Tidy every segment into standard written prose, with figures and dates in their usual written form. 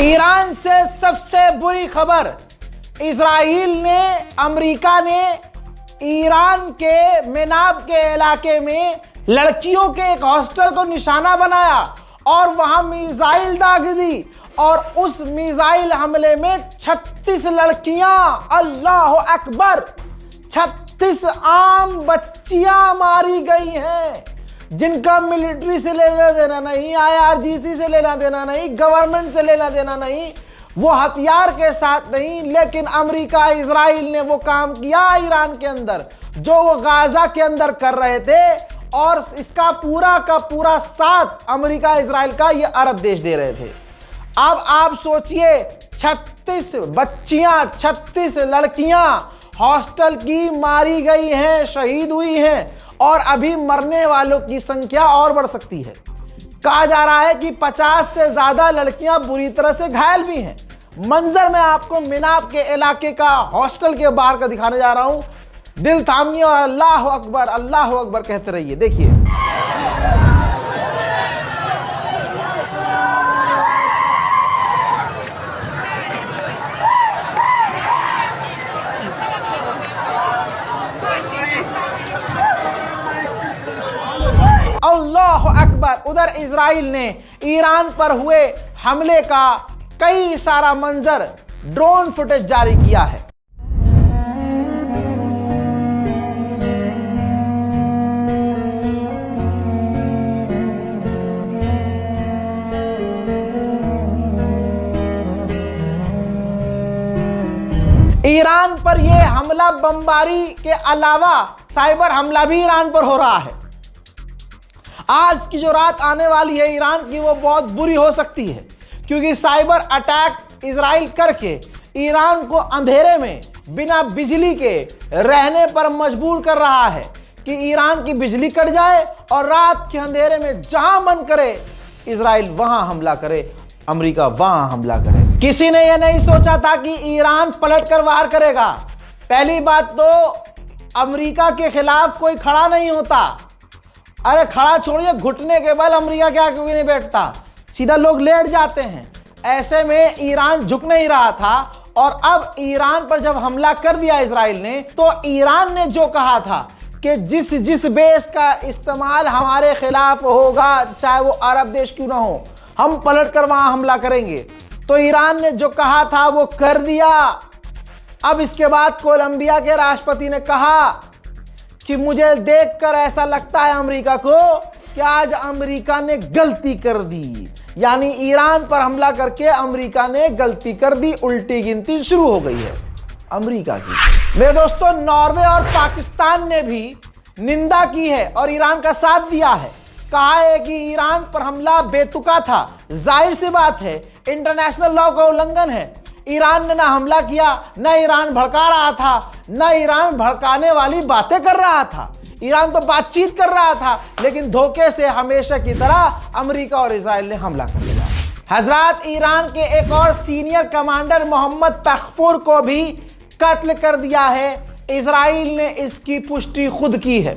Iran से सबसे बुरी खबर, इजराइल ने, अमेरिका ने ईरान के मेनाब के इलाके में लड़कियों के एक हॉस्टल को निशाना बनाया और वहां मिसाइल दाग दी और उस मिसाइल हमले में 36 लड़कियां, अल्लाह अकबर, 36 आम बच्चियां मारी गई हैं जिनका मिलिट्री से लेना देना नहीं, IRGC से लेना देना नहीं, गवर्नमेंट से लेना देना नहीं, वो हथियार के साथ नहीं, लेकिन अमेरिका इजराइल ने वो काम किया ईरान के अंदर जो वो गाजा के अंदर कर रहे थे और इसका पूरा का पूरा साथ अमेरिका इजराइल का ये अरब देश दे रहे थे। अब आप सोचिए 36 बच्चियां, 36 लड़कियां हॉस्टल की मारी गई हैं, शहीद हुई हैं और अभी मरने वालों की संख्या और बढ़ सकती है। कहा जा रहा है कि 50 से ज्यादा लड़कियां बुरी तरह से घायल भी हैं। मंजर मैं आपको मेनाब के इलाके का हॉस्टल के बाहर का दिखाने जा रहा हूं। दिल थामिए और अल्लाह अकबर कहते रहिए। देखिए अल्लाह अकबर। उधर इजराइल ने ईरान पर हुए हमले का कई सारा मंजर ड्रोन फुटेज जारी किया है। ईरान पर यह हमला बमबारी के अलावा साइबर हमला भी ईरान पर हो रहा है। आज की जो रात आने वाली है ईरान की वो बहुत बुरी हो सकती है क्योंकि साइबर अटैक इजराइल करके ईरान को अंधेरे में बिना बिजली के रहने पर मजबूर कर रहा है कि ईरान की बिजली कट जाए और रात के अंधेरे में जहां मन करे इजराइल वहां हमला करे, अमेरिका वहां हमला करे। किसी ने यह नहीं सोचा था कि ईरान पलट कर वार करेगा। पहली बात तो अमेरिका के खिलाफ कोई खड़ा नहीं होता। अरे खड़ा छोड़िए, घुटने के बल अमेरिका क्या क्यों नहीं बैठता, सीधा लोग लेट जाते हैं। ऐसे में ईरान झुक नहीं रहा था और अब ईरान पर जब हमला कर दिया इजराइल ने तो ईरान ने जो कहा था कि जिस बेस का इस्तेमाल हमारे खिलाफ होगा चाहे वो अरब देश क्यों ना हो, हम पलट कर वहां हमला करेंगे। तो ईरान ने जो कहा था वो कर दिया। अब इसके बाद कोलंबिया के राष्ट्रपति ने कहा कि मुझे देखकर ऐसा लगता है अमेरिका को कि आज अमेरिका ने गलती कर दी, यानी ईरान पर हमला करके अमेरिका ने गलती कर दी, उल्टी गिनती शुरू हो गई है अमेरिका की। मेरे दोस्तों, नॉर्वे और पाकिस्तान ने भी निंदा की है और ईरान का साथ दिया है। कहा है कि ईरान पर हमला बेतुका था। जाहिर सी बात है, इंटरनेशनल लॉ का उल्लंघन है। ईरान ने ना हमला किया, न ईरान भड़का रहा था, न ईरान भड़काने वाली बातें कर रहा था। ईरान तो बातचीत कर रहा था, लेकिन धोखे से हमेशा की तरह अमेरिका और इजराइल ने हमला कर दिया। हजरात, ईरान के एक और सीनियर कमांडर मोहम्मद तखफुर को भी कत्ल कर दिया है। इजराइल ने इसकी पुष्टि खुद की है।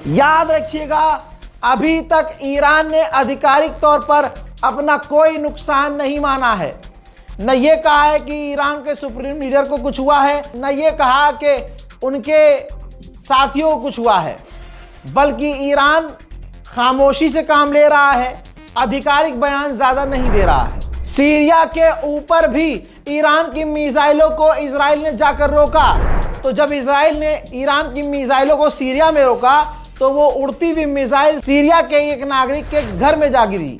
याद रखिएगा, अभी तक ईरान ने आधिकारिक तौर पर अपना कोई नुकसान नहीं माना है। न ये कहा है कि ईरान के सुप्रीम लीडर को कुछ हुआ है, न ये कहा कि उनके साथियों को कुछ हुआ है, बल्कि ईरान खामोशी से काम ले रहा है, आधिकारिक बयान ज्यादा नहीं दे रहा है। सीरिया के ऊपर भी ईरान की मिसाइलों को इजराइल ने जाकर रोका। तो जब इजराइल ने ईरान की मिसाइलों को सीरिया में रोका तो वो उड़ती हुई मिसाइल सीरिया के एक नागरिक के घर में जा गिरी।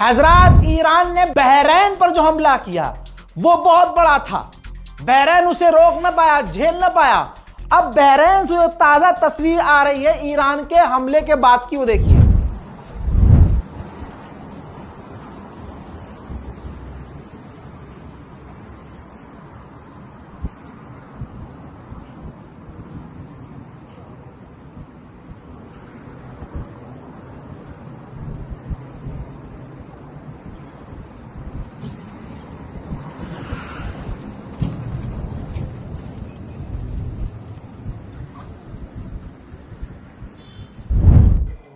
हजरात, ईरान ने बहरैन पर जो हमला किया वो बहुत बड़ा था। बहरैन उसे रोक न पाया, झेल न पाया। अब बहरैन से ताजा तस्वीर आ रही है ईरान के हमले के बाद की, वो देखिए।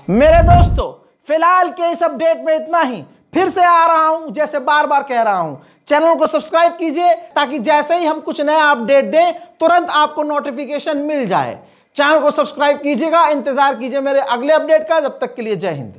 मेरे दोस्तों, फिलहाल के इस अपडेट में इतना ही। फिर से आ रहा हूं, जैसे बार बार कह रहा हूं, चैनल को सब्सक्राइब कीजिए ताकि जैसे ही हम कुछ नया अपडेट दें तुरंत आपको नोटिफिकेशन मिल जाए। चैनल को सब्सक्राइब कीजिएगा, इंतजार कीजिए मेरे अगले अपडेट का। जब तक के लिए जय हिंद।